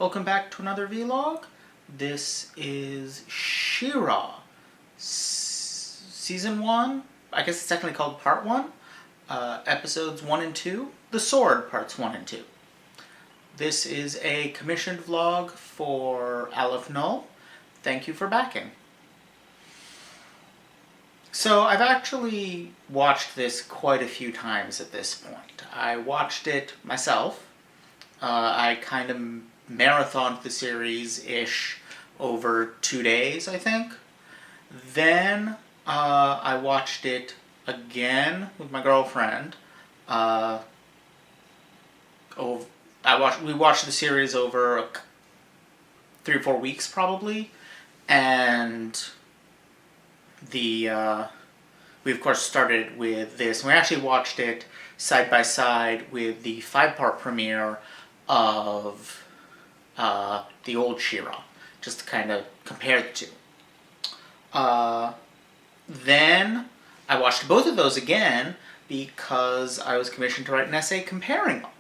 Welcome back to another vlog. This is She-Ra, Season 1, I guess it's technically called Part 1, Episodes 1 and 2, The Sword, Parts 1 and 2. This is a commissioned vlog for Aleph Null. Thank you for backing. So I've actually watched this quite a few times at this point. I watched it myself. I kind of marathoned the series-ish over 2 days, I think. Then I watched it again with my girlfriend. We watched the series over 3 or 4 weeks probably, and we of course started with this. We actually watched it side by side with the 5-part premiere of the old She-Ra, just to kind of compare the two. Then I watched both of those again because I was commissioned to write an essay comparing them.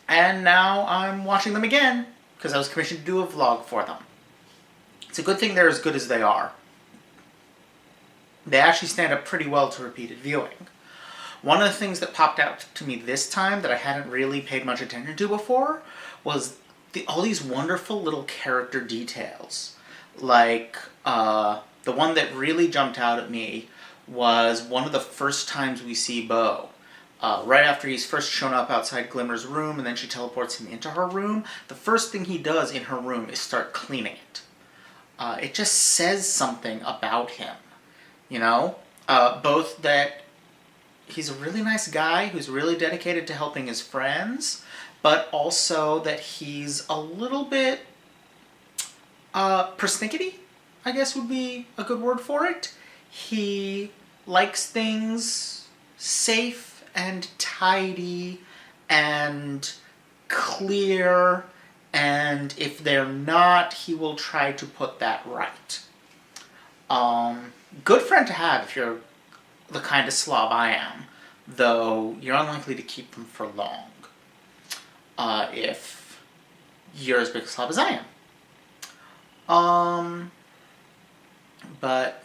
And now I'm watching them again because I was commissioned to do a vlog for them. It's a good thing they're as good as they are. They actually stand up pretty well to repeated viewing. One of the things that popped out to me this time that I hadn't really paid much attention to before was all these wonderful little character details. Like, the one that really jumped out at me was one of the first times we see Bo. Right after he's first shown up outside Glimmer's room and then she teleports him into her room, the first thing he does in her room is start cleaning it. It just says something about him, you know? Both that he's a really nice guy who's really dedicated to helping his friends, but also that he's a little bit persnickety, I guess would be a good word for it. He likes things safe and tidy and clear, and if they're not, he will try to put that right. Good friend to have if you're the kind of slob I am, though you're unlikely to keep them for long if you're as big a slob as I am. But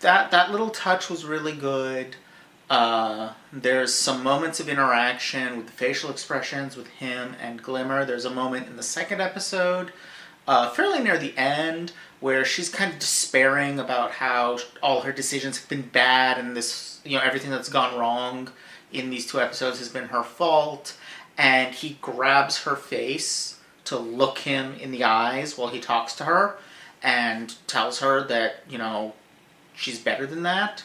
that little touch was really good. There's some moments of interaction with the facial expressions with him and Glimmer. There's a moment in the second episode, fairly near the end, where she's kind of despairing about how all her decisions have been bad and this, everything that's gone wrong in these 2 episodes has been her fault. And he grabs her face to look him in the eyes while he talks to her and tells her that, she's better than that.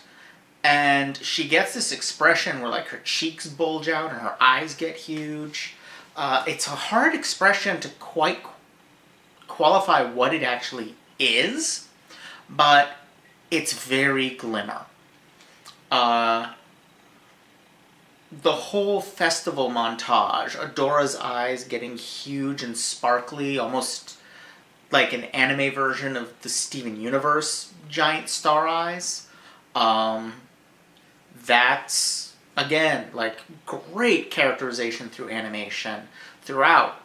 And she gets this expression where, like, her cheeks bulge out and her eyes get huge. It's a hard expression to quite qualify what it actually is, but it's very Glimmer. The whole festival montage, Adora's eyes getting huge and sparkly, almost like an anime version of the Steven Universe giant star eyes. That's, again, like, great characterization through animation throughout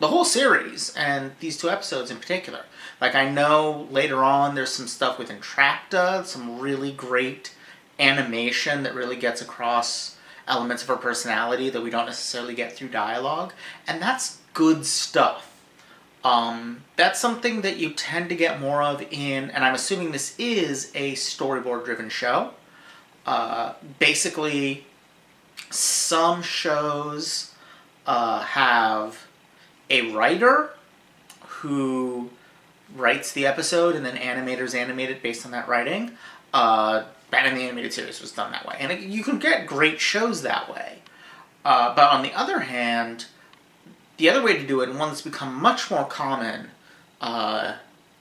the whole series, and these 2 episodes in particular. Like, I know later on there's some stuff with Entrapta, some really great animation that really gets across elements of her personality that we don't necessarily get through dialogue, and that's good stuff. That's something that you tend to get more of in, and I'm assuming this is a storyboard-driven show. Basically, some shows have a writer who writes the episode and then animators animate it based on that writing. Batman the Animated Series was done that way. And you can get great shows that way. But on the other hand, the other way to do it, and one that's become much more common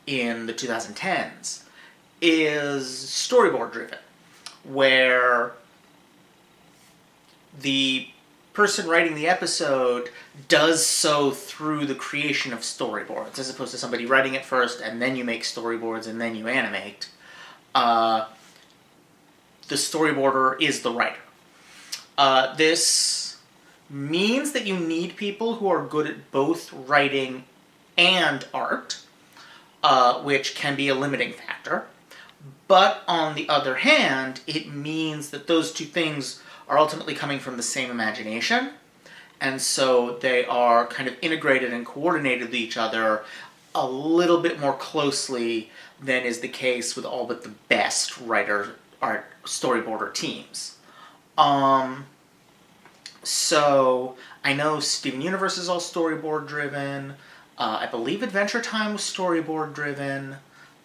in the 2010s, is storyboard-driven, where the person writing the episode does so through the creation of storyboards, as opposed to somebody writing it first, and then you make storyboards, and then you animate. The storyboarder is the writer. This means that you need people who are good at both writing and art, which can be a limiting factor. But on the other hand, it means that those two things are ultimately coming from the same imagination, and so they are kind of integrated and coordinated with each other a little bit more closely than is the case with all but the best writer art storyboarder teams. So I know Steven Universe is all storyboard driven. I believe Adventure Time was storyboard driven.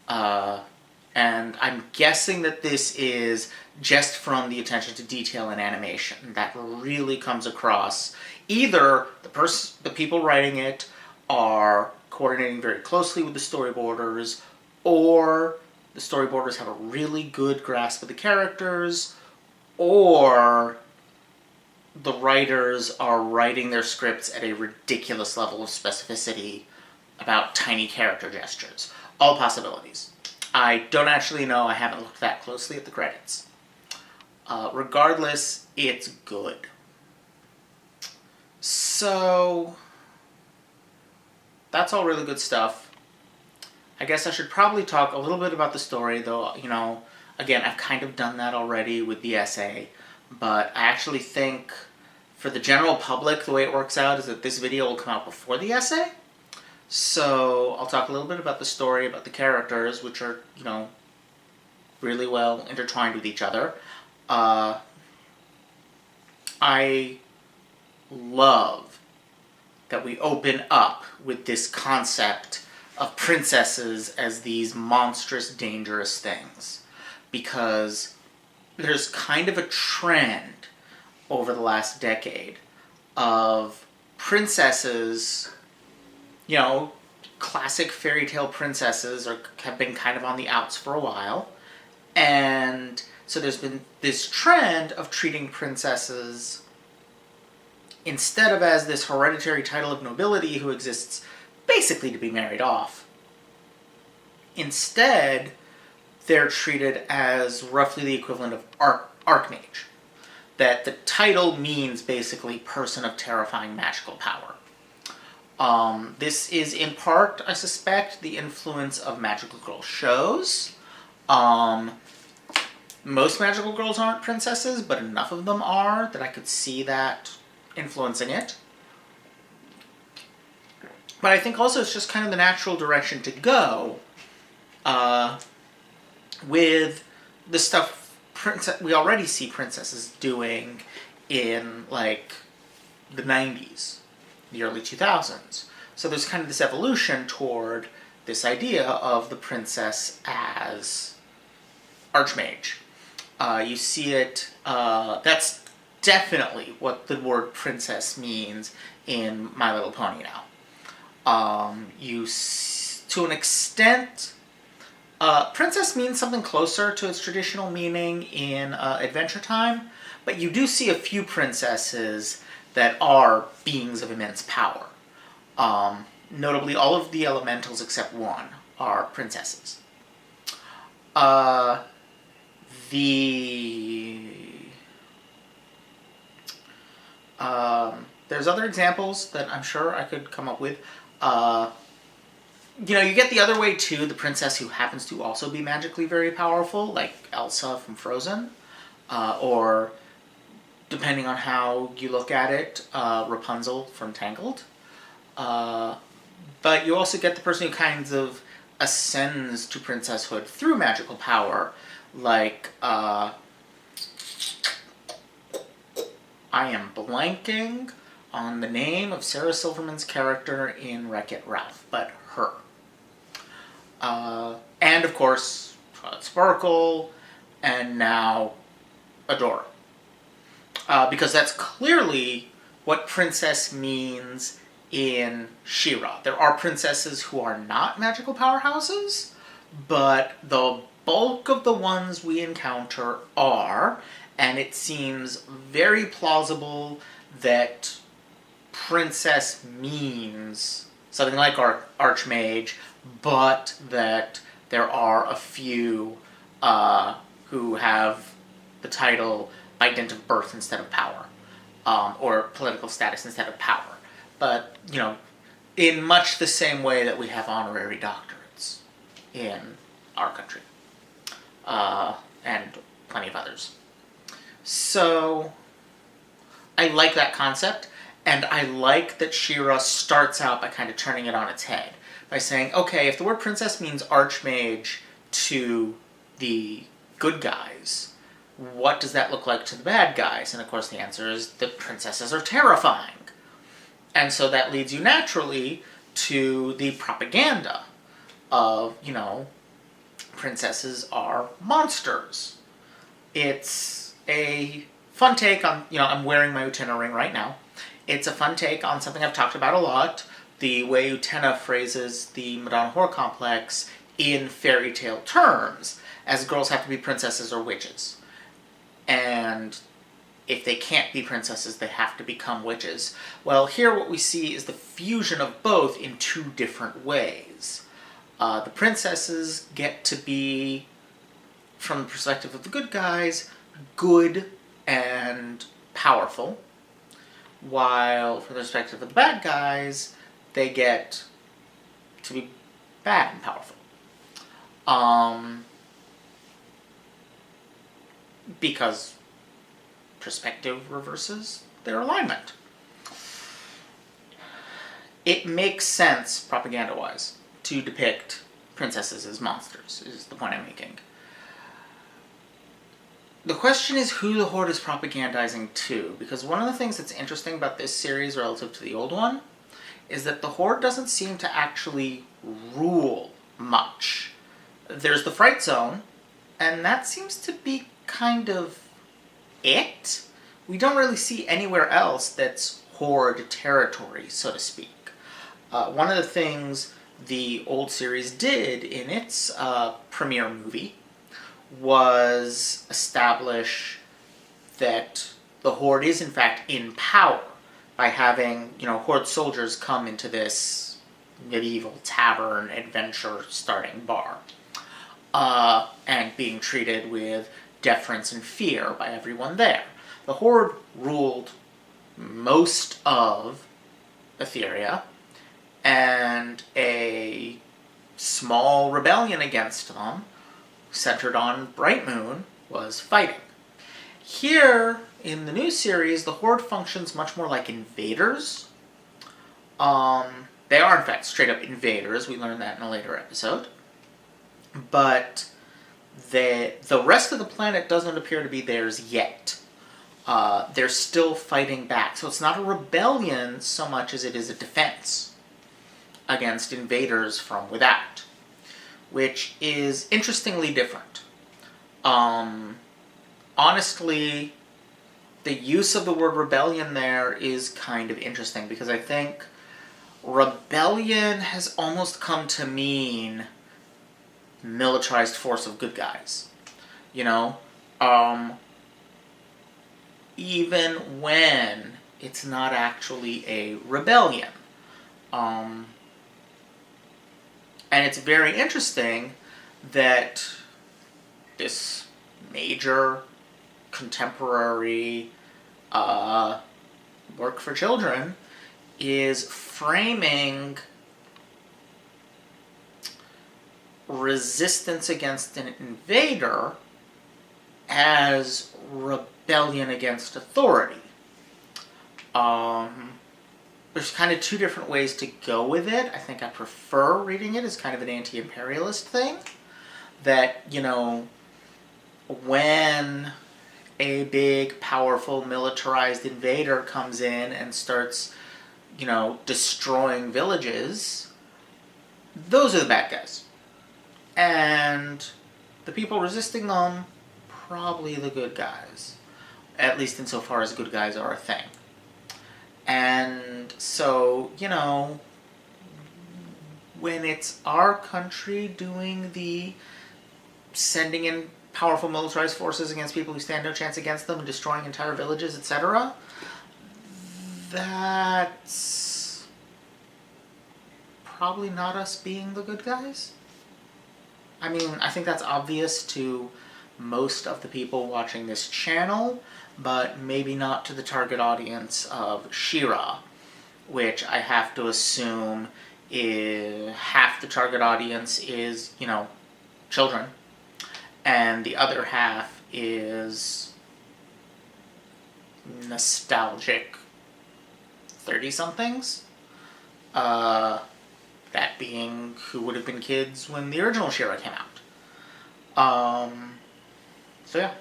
And I'm guessing that this is just from the attention to detail and animation. That really comes across. Either the people writing it are coordinating very closely with the storyboarders, or the storyboarders have a really good grasp of the characters, or the writers are writing their scripts at a ridiculous level of specificity about tiny character gestures. All possibilities. I don't actually know. I haven't looked that closely at the credits. Regardless, it's good. So, that's all really good stuff. I guess I should probably talk a little bit about the story, though, again, I've kind of done that already with the essay, but I actually think for the general public, the way it works out is that this video will come out before the essay. So I'll talk a little bit about the story, about the characters, which are, really well intertwined with each other. I love that we open up with this concept of princesses as these monstrous, dangerous things. Because there's kind of a trend over the last decade of princesses, classic fairy tale princesses have been kind of on the outs for a while. And so there's been this trend of treating princesses, instead of as this hereditary title of nobility who exists basically to be married off, instead they're treated as roughly the equivalent of archmage. That the title means basically person of terrifying magical power. This is in part, I suspect, the influence of magical girl shows. Most magical girls aren't princesses, but enough of them are that I could see that influencing it. But I think also it's just kind of the natural direction to go with the stuff we already see princesses doing in, the 90s, the early 2000s. So there's kind of this evolution toward this idea of the princess as archmage. You see it, that's definitely what the word princess means in My Little Pony now. To an extent, princess means something closer to its traditional meaning in Adventure Time, but you do see a few princesses that are beings of immense power. Notably, all of the elementals except one are princesses. There's other examples that I'm sure I could come up with. You get the other way too, the princess who happens to also be magically very powerful, like Elsa from Frozen, or, depending on how you look at it, Rapunzel from Tangled. But you also get the person who kind of ascends to princesshood through magical power, like, I am blanking on the name of Sarah Silverman's character in Wreck-It Ralph, but her. And of course, Sparkle, and now Adora. Because that's clearly what princess means in She-Ra. There are princesses who are not magical powerhouses, but the bulk of the ones we encounter are, and it seems very plausible that princess means something like archmage, but that there are a few who have the title by dint of birth instead of power. or political status instead of power. But, you know, in much the same way that we have honorary doctorates in our country, and plenty of others. So, I like that concept, and I like that She-Ra starts out by kind of turning it on its head, by saying, okay, if the word princess means archmage to the good guys, what does that look like to the bad guys? And of course the answer is that princesses are terrifying. And so that leads you naturally to the propaganda of, you know, princesses are monsters. It's a fun take on, you know, I'm wearing my Utena ring right now. It's a fun take on something I've talked about a lot, the way Utena phrases the Madonna Whore complex in fairy tale terms, as girls have to be princesses or witches. And if they can't be princesses, they have to become witches. Well, here what we see is the fusion of both in two different ways. The princesses get to be, from the perspective of the good guys, good and powerful, while from the perspective of the bad guys, they get to be bad and powerful. Because perspective reverses their alignment. It makes sense, propaganda-wise, to depict princesses as monsters, is the point I'm making. The question is who the Horde is propagandizing to, because one of the things that's interesting about this series relative to the old one is that the Horde doesn't seem to actually rule much. There's the Fright Zone, and that seems to be kind of it. We don't really see anywhere else that's Horde territory, so to speak. One of the things the old series did in its premiere movie was establish that the Horde is in fact in power by having, you know, Horde soldiers come into this medieval tavern adventure starting bar, and being treated with deference and fear by everyone there. The Horde ruled most of Etheria, and a small rebellion against them, centered on Bright Moon, was fighting. Here, in the new series, the Horde functions much more like invaders. They are, in fact, straight-up invaders. We learned that in a later episode. But the rest of the planet doesn't appear to be theirs yet. They're still fighting back. So it's not a rebellion so much as it is a defense against invaders from without, which is interestingly different. Honestly, the use of the word rebellion there is kind of interesting, because I think rebellion has almost come to mean militarized force of good guys. You know? Even when it's not actually a rebellion. And it's very interesting that this major contemporary work for children is framing resistance against an invader as rebellion against authority. There's kind of two different ways to go with it. I think I prefer reading it as kind of an anti-imperialist thing. That, you know, when a big, powerful, militarized invader comes in and starts, you know, destroying villages, those are the bad guys. And the people resisting them, probably the good guys. At least insofar as good guys are a thing. And so, you know, when it's our country doing the sending in powerful militarized forces against people who stand no chance against them and destroying entire villages, etc., that's probably not us being the good guys. I mean, I think that's obvious to most of the people watching this channel, but maybe not to the target audience of She-Ra, which I have to assume is half the target audience is, children, and the other half is nostalgic 30-somethings. That being who would have been kids when the original She-Ra came out. So yeah.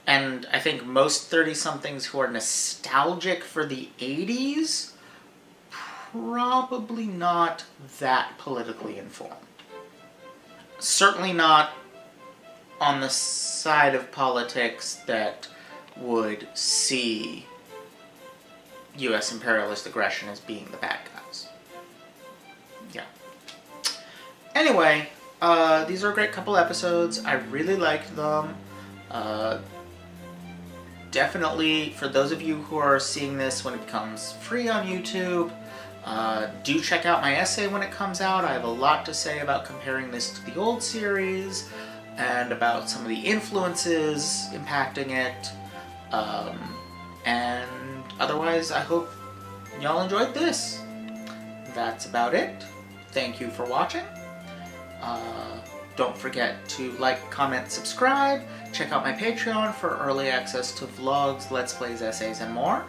And I think most 30-somethings who are nostalgic for the 80s, probably not that politically informed. Certainly not on the side of politics that would see U.S. imperialist aggression as being the bad guys. Yeah. Anyway, these are a great couple episodes. I really liked them. Definitely, for those of you who are seeing this when it becomes free on YouTube, do check out my essay when it comes out. I have a lot to say about comparing this to the old series, and about some of the influences impacting it. And otherwise, I hope y'all enjoyed this. That's about it. Thank you for watching. Don't forget to like, comment, subscribe. Check out my Patreon for early access to vlogs, Let's Plays, essays, and more.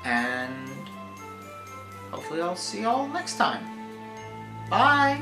And hopefully I'll see y'all next time. Bye!